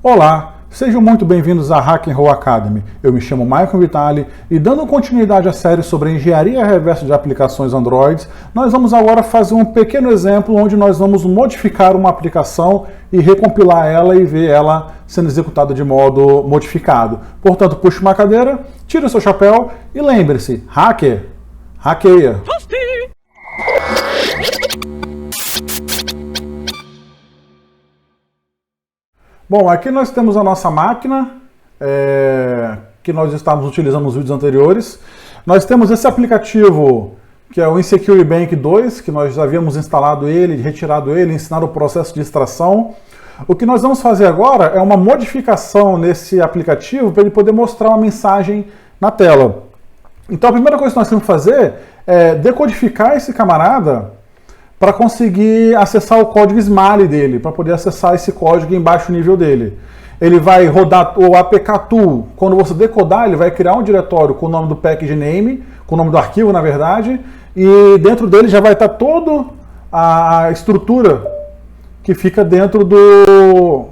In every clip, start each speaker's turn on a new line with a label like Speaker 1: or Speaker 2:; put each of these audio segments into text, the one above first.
Speaker 1: Olá, sejam muito bem-vindos à Hack and Roll Academy. Eu me chamo Michael Vitali e, dando continuidade à série sobre a engenharia reversa de aplicações Android, nós vamos agora fazer um pequeno exemplo onde nós vamos modificar uma aplicação e recompilar ela e ver ela sendo executada de modo modificado. Portanto, puxe uma cadeira, tire o seu chapéu e lembre-se, hacker, hackeia. Bom, aqui nós temos a nossa máquina, que nós estávamos utilizando nos vídeos anteriores. Nós temos esse aplicativo, que é o Insecure Bank 2, que nós já havíamos instalado ele, retirado ele, ensinado o processo de extração. O que nós vamos fazer agora é uma modificação nesse aplicativo para ele poder mostrar uma mensagem na tela. Então a primeira coisa que nós temos que fazer é decodificar esse camarada para conseguir acessar o código Smiley dele, para poder acessar esse código em baixo nível dele. Ele vai rodar o APK-Tool. Quando você decodar, ele vai criar um diretório com o nome do package name, com o nome do arquivo, na verdade, e dentro dele já vai estar toda a estrutura que fica dentro do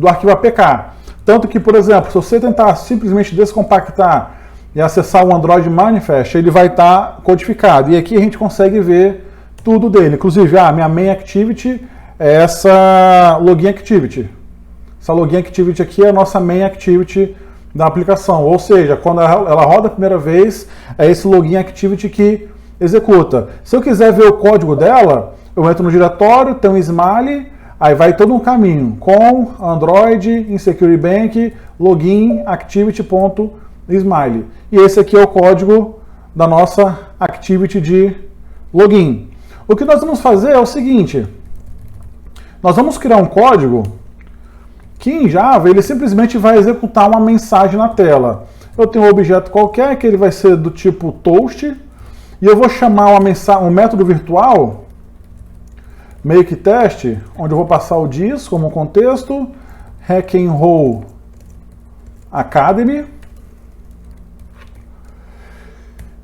Speaker 1: arquivo APK. Tanto que, por exemplo, se você tentar simplesmente descompactar e acessar o Android Manifest, ele vai estar codificado. E aqui a gente consegue ver tudo dele. Inclusive, minha main activity é essa login activity. Essa login activity aqui é a nossa main activity da aplicação. Ou seja, quando ela roda a primeira vez, é esse login activity que executa. Se eu quiser ver o código dela, eu entro no diretório, tem um Smiley, aí vai todo um caminho com Android, Insecure Bank, login activity.smiley. E esse aqui é o código da nossa activity de login. O que nós vamos fazer é o seguinte: nós vamos criar um código que em Java ele simplesmente vai executar uma mensagem na tela. Eu tenho um objeto qualquer que ele vai ser do tipo toast e eu vou chamar um método virtual makeTest, onde eu vou passar o dis como contexto, Hack and Roll Academy.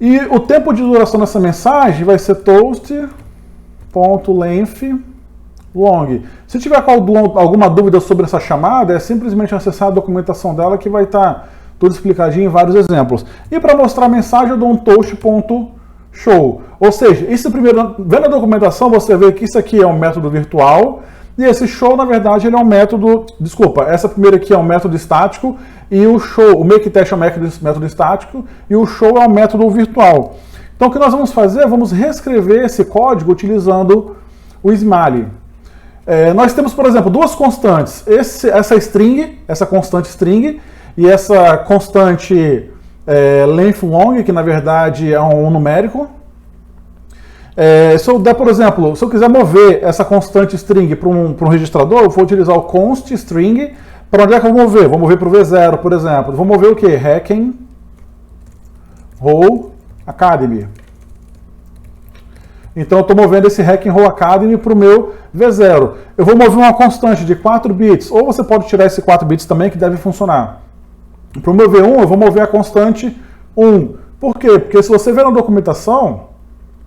Speaker 1: E o tempo de duração dessa mensagem vai ser toast.length long. Se tiver alguma dúvida sobre essa chamada, é simplesmente acessar a documentação dela que vai estar tudo explicadinho em vários exemplos. E para mostrar a mensagem eu dou um toast.show. Ou seja, isso primeiro, vendo a documentação, você vê que isso aqui é um método virtual e esse show, na verdade, ele é um método... Desculpa, essa primeira aqui é um método estático e o show, o makeTest é um método estático e o show é um método virtual. Então o que nós vamos fazer? Vamos reescrever esse código utilizando o Smiley. Nós temos, por exemplo, duas constantes. Essa constante string e essa constante length long, que na verdade é um numérico. Se eu der, por exemplo, se eu quiser mover essa constante string para um registrador, eu vou utilizar o const string. Para onde é que eu vou mover? Vou mover para o V0, por exemplo. Vou mover o quê? Hack and Roll Academy. Então eu estou movendo esse Hack and Roll Academy para o meu V0. Eu vou mover uma constante de 4 bits, ou você pode tirar esse 4 bits também, que deve funcionar. Para o meu V1, eu vou mover a constante 1. Por quê? Porque se você ver na documentação,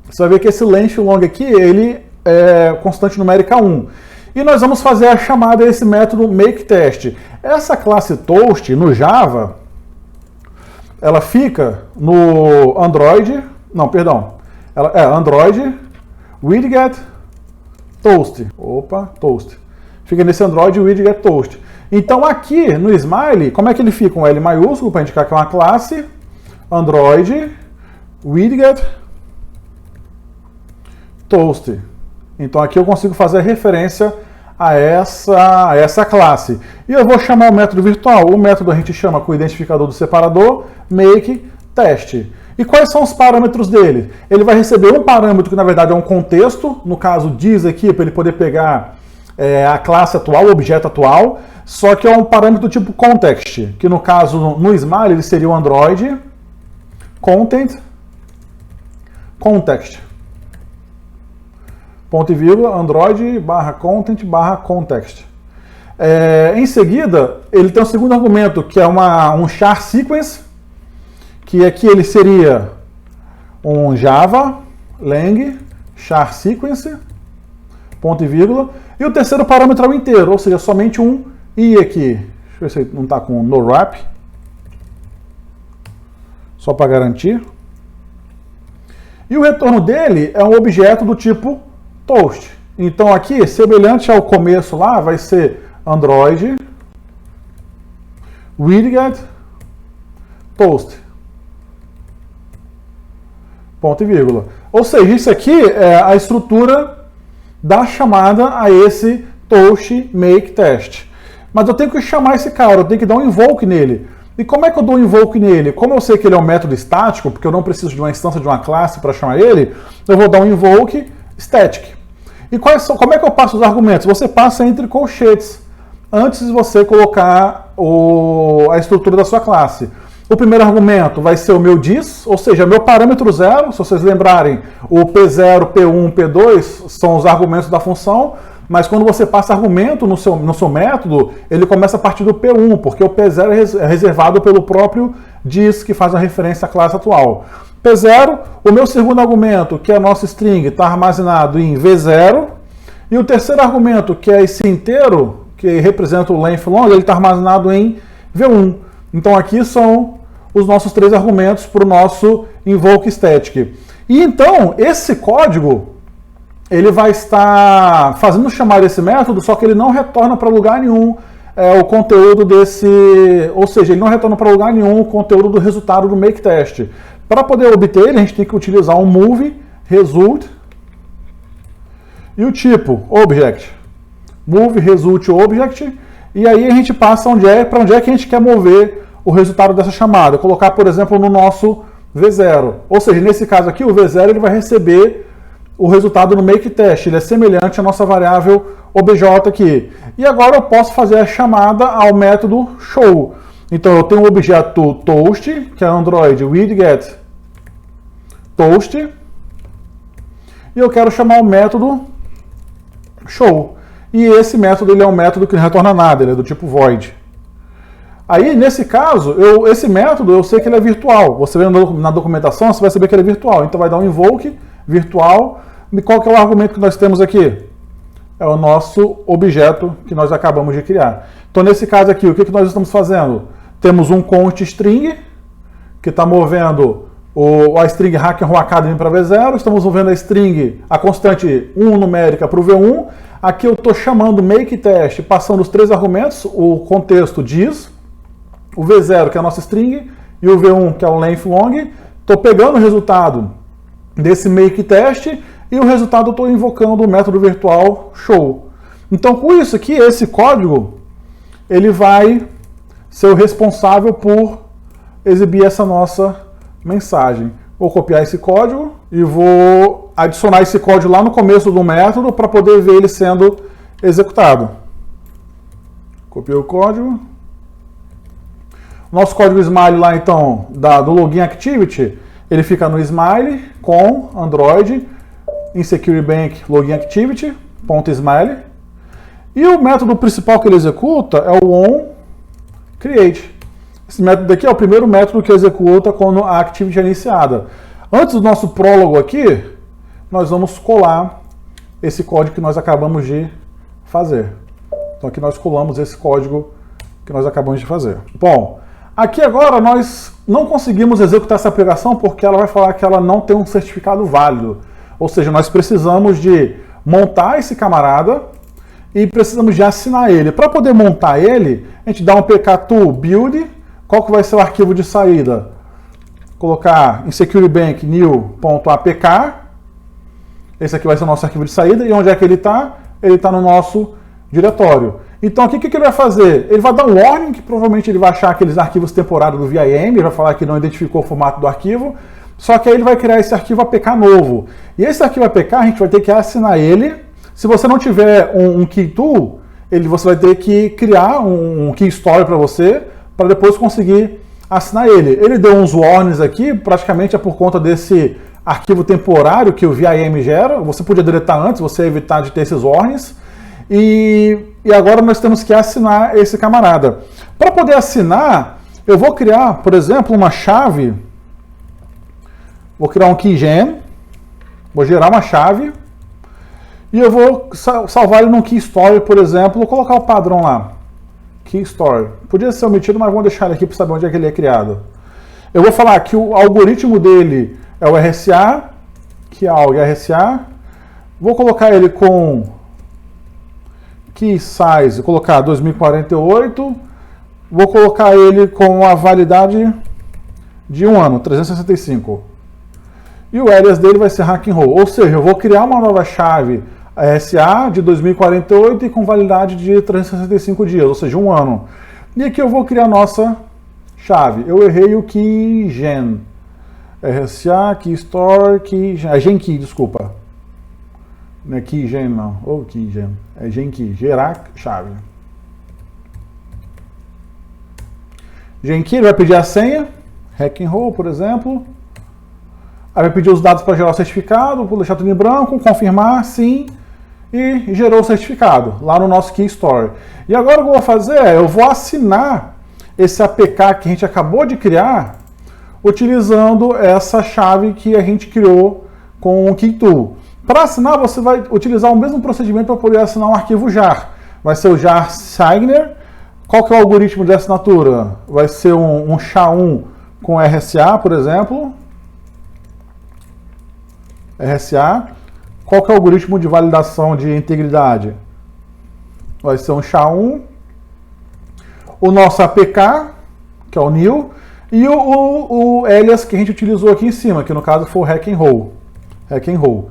Speaker 1: você vai ver que esse length long aqui, ele é constante numérica 1. E nós vamos fazer a chamada a esse método makeTest. Essa classe toast no Java, ela fica no Android, Android widget toast. Toast. Fica nesse Android widget toast. Então aqui no Smiley, como é que ele fica? Um L maiúsculo para indicar que é uma classe, Android widget toast. Então aqui eu consigo fazer referência a essa classe. E eu vou chamar o método virtual. O método a gente chama com o identificador do separador, makeTest. E quais são os parâmetros dele? Ele vai receber um parâmetro que na verdade é um contexto, no caso dis aqui, para ele poder pegar a classe atual, o objeto atual, só que é um parâmetro tipo context, que no caso no Smiley ele seria o Android context. Ponto e vírgula, Android /content/context. Em seguida, ele tem um segundo argumento, que é um char sequence, que aqui ele seria um Java lang char sequence, ponto e vírgula. E o terceiro parâmetro é o inteiro, ou seja, somente um I aqui. Deixa eu ver se não está com no wrap. Só para garantir. E o retorno dele é um objeto do tipo toast. Então aqui, semelhante ao começo lá, vai ser Android widget toast. Ponto e vírgula. Ou seja, isso aqui é a estrutura da chamada a esse toast make test. Mas eu tenho que chamar esse cara, eu tenho que dar um invoke nele. E como é que eu dou um invoke nele? Como eu sei que ele é um método estático, porque eu não preciso de uma instância de uma classe para chamar ele, eu vou dar um invoke static. E como é que eu passo os argumentos? Você passa entre colchetes, antes de você colocar a estrutura da sua classe. O primeiro argumento vai ser o meu dis, ou seja, meu parâmetro zero. Se vocês lembrarem, o P0, P1, P2 são os argumentos da função, mas quando você passa argumento no seu método, ele começa a partir do P1, porque o P0 é reservado pelo próprio dis, que faz a referência à classe atual. P0, o meu segundo argumento, que é a nossa string, está armazenado em V0, e o terceiro argumento, que é esse inteiro, que representa o length long, ele está armazenado em V1. Então aqui são os nossos três argumentos para o nosso invoke static. E então, esse código, ele vai estar fazendo chamar esse método, só que ele não retorna para lugar nenhum o conteúdo desse... Ou seja, ele não retorna para lugar nenhum o conteúdo do resultado do make test. Para poder obter ele, a gente tem que utilizar um move result e o tipo object. Move result object. E aí a gente passa para onde é que a gente quer mover o resultado dessa chamada. Colocar, por exemplo, no nosso V0. Ou seja, nesse caso aqui, o V0 ele vai receber o resultado no make test. Ele é semelhante à nossa variável obj aqui. E agora eu posso fazer a chamada ao método show. Então eu tenho um objeto toast, que é Android widget toast. E eu quero chamar o método show. E esse método ele é um método que não retorna nada, ele é do tipo void. Aí, nesse caso, esse método eu sei que ele é virtual. Você vê na documentação, você vai saber que ele é virtual. Então vai dar um invoke virtual. E qual que é o argumento que nós temos aqui? É o nosso objeto que nós acabamos de criar. Então, nesse caso aqui, o que nós estamos fazendo? Temos um const string, que está movendo a string Hacker Academy para V0. Estamos movendo a constante 1 numérica para o V1. Aqui eu estou chamando make test, passando os três argumentos, o contexto diz, o V0, que é a nossa string, e o V1, que é o length long. Estou pegando o resultado desse make test e o resultado eu estou invocando o método virtual show. Então, com isso aqui, esse código, ele vai ser o responsável por exibir essa nossa mensagem. Vou copiar esse código e vou adicionar esse código lá no começo do método para poder ver ele sendo executado. Copiei o código. Nosso código smile lá, então, do login activity, ele fica no smile com Android insecure bank login activity .smile. E o método principal que ele executa é o onCreate. Esse método aqui é o primeiro método que executa quando a activity é iniciada. Antes do nosso prólogo aqui, nós vamos colar esse código que nós acabamos de fazer. Então aqui nós colamos esse código que nós acabamos de fazer. Bom, aqui agora nós não conseguimos executar essa aplicação porque ela vai falar que ela não tem um certificado válido. Ou seja, nós precisamos de montar esse camarada e precisamos de assinar ele. Para poder montar ele, a gente dá um pk-to build. Qual que vai ser o arquivo de saída? Colocar insecurebank new.apk. Esse aqui vai ser o nosso arquivo de saída. E onde é que ele está? Ele está no nosso diretório. Então aqui o que ele vai fazer? Ele vai dar um warning, que provavelmente ele vai achar aqueles arquivos temporários do VIM, ele vai falar que não identificou o formato do arquivo, só que aí ele vai criar esse arquivo APK novo. E esse arquivo APK a gente vai ter que assinar ele. Se você não tiver um key tool, você vai ter que criar um key story para você, para depois conseguir assinar ele. Ele deu uns warnings aqui, praticamente é por conta desse arquivo temporário que o VIM gera. Você podia deletar antes, você ia evitar de ter esses warnings. E agora nós temos que assinar esse camarada. Para poder assinar, eu vou criar, por exemplo, uma chave. Vou criar um keygen. Vou gerar uma chave. e eu vou salvar ele num Key Story, por exemplo, vou colocar o padrão lá. Key Story. Podia ser omitido, mas vamos deixar ele aqui para saber onde é que ele é criado. Eu vou falar que o algoritmo dele é o RSA, que é o RSA. Vou colocar ele com Key Size, vou colocar 2048. Vou colocar ele com a validade de 1 ano, 365. E o alias dele vai ser Hack and Roll. Ou seja, eu vou criar uma nova chave RSA de 2048 e com validade de 365 dias, ou seja, 1 ano. E aqui eu vou criar a nossa chave. Eu errei o keygen. RSA, key store, keygen. É genkey, desculpa. Não é keygen, não. Ou keygen. É genkey. Gerar chave. Genkey, ele vai pedir a senha. Hack and Roll, por exemplo. Aí vai pedir os dados para gerar o certificado. Vou deixar tudo em branco. Confirmar, sim. E gerou o certificado lá no nosso Key Store. E agora o que eu vou fazer é, eu vou assinar esse APK que a gente acabou de criar utilizando essa chave que a gente criou com o KeyTool. Para assinar, você vai utilizar o mesmo procedimento para poder assinar um arquivo JAR. Vai ser o JAR Signer. Qual que é o algoritmo de assinatura? Vai ser um SHA-1 com RSA, por exemplo. RSA. Qual que é o algoritmo de validação de integridade? Vai ser um SHA-1. O nosso APK, que é o new, e o alias que a gente utilizou aqui em cima, que no caso foi o Hack and Roll. Hack and Roll.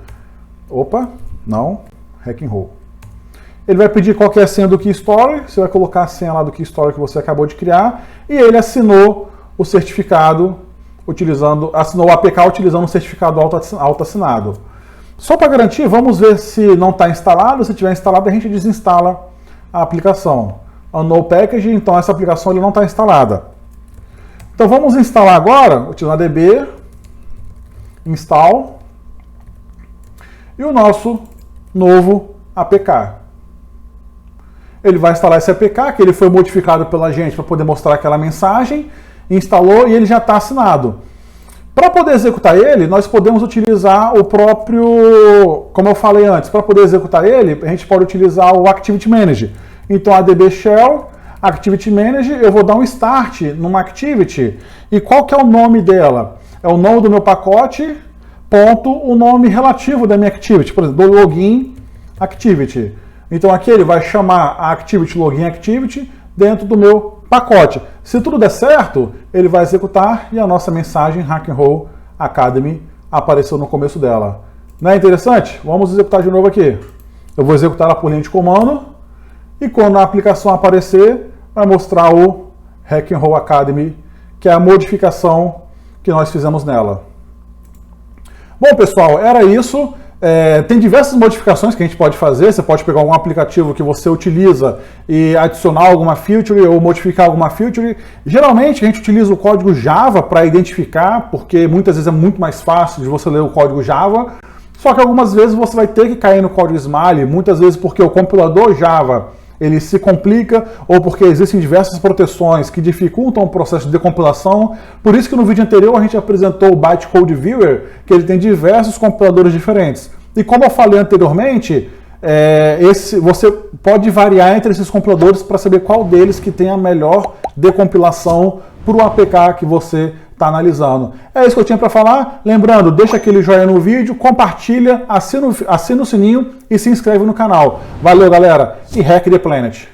Speaker 1: Opa, não. Hack and Roll. Ele vai pedir qual que é a senha do Key Story. Você vai colocar a senha lá do Key Story que você acabou de criar. E ele assinou o certificado assinou o APK utilizando o certificado auto-assinado. Só para garantir, vamos ver se não está instalado. Se tiver instalado, a gente desinstala a aplicação. No package, então essa aplicação ele não está instalada. Então vamos instalar agora, utilizando db, install, e o nosso novo APK. Ele vai instalar esse APK, que ele foi modificado pela gente para poder mostrar aquela mensagem, instalou e ele já está assinado. Para poder executar ele, nós podemos utilizar o próprio, como eu falei antes, para poder executar ele, a gente pode utilizar o Activity Manager. Então a DB Shell, Activity Manager, eu vou dar um start numa Activity. E qual que é o nome dela? É o nome do meu pacote, ponto, o nome relativo da minha Activity, por exemplo, do Login Activity. Então aqui ele vai chamar a Activity Login Activity dentro do meu pacote. Se tudo der certo, ele vai executar e a nossa mensagem Hack and Roll Academy apareceu no começo dela. Não é interessante? Vamos executar de novo aqui. Eu vou executar ela por linha de comando e quando a aplicação aparecer, vai mostrar o Hack and Roll Academy, que é a modificação que nós fizemos nela. Bom, pessoal, era isso. Tem diversas modificações que a gente pode fazer. Você pode pegar algum aplicativo que você utiliza e adicionar alguma feature ou modificar alguma feature. Geralmente a gente utiliza o código Java para identificar, porque muitas vezes é muito mais fácil de você ler o código Java. Só que algumas vezes você vai ter que cair no código Smiley, muitas vezes porque o compilador Java ele se complica ou porque existem diversas proteções que dificultam o processo de decompilação. Por isso que no vídeo anterior a gente apresentou o Bytecode Viewer, que ele tem diversos compiladores diferentes. E como eu falei anteriormente, você pode variar entre esses compiladores para saber qual deles que tem a melhor decompilação para o APK que você está analisando. É isso que eu tinha para falar. Lembrando, deixa aquele joinha no vídeo, compartilha, assina o sininho e se inscreve no canal. Valeu, galera, e Hack the Planet!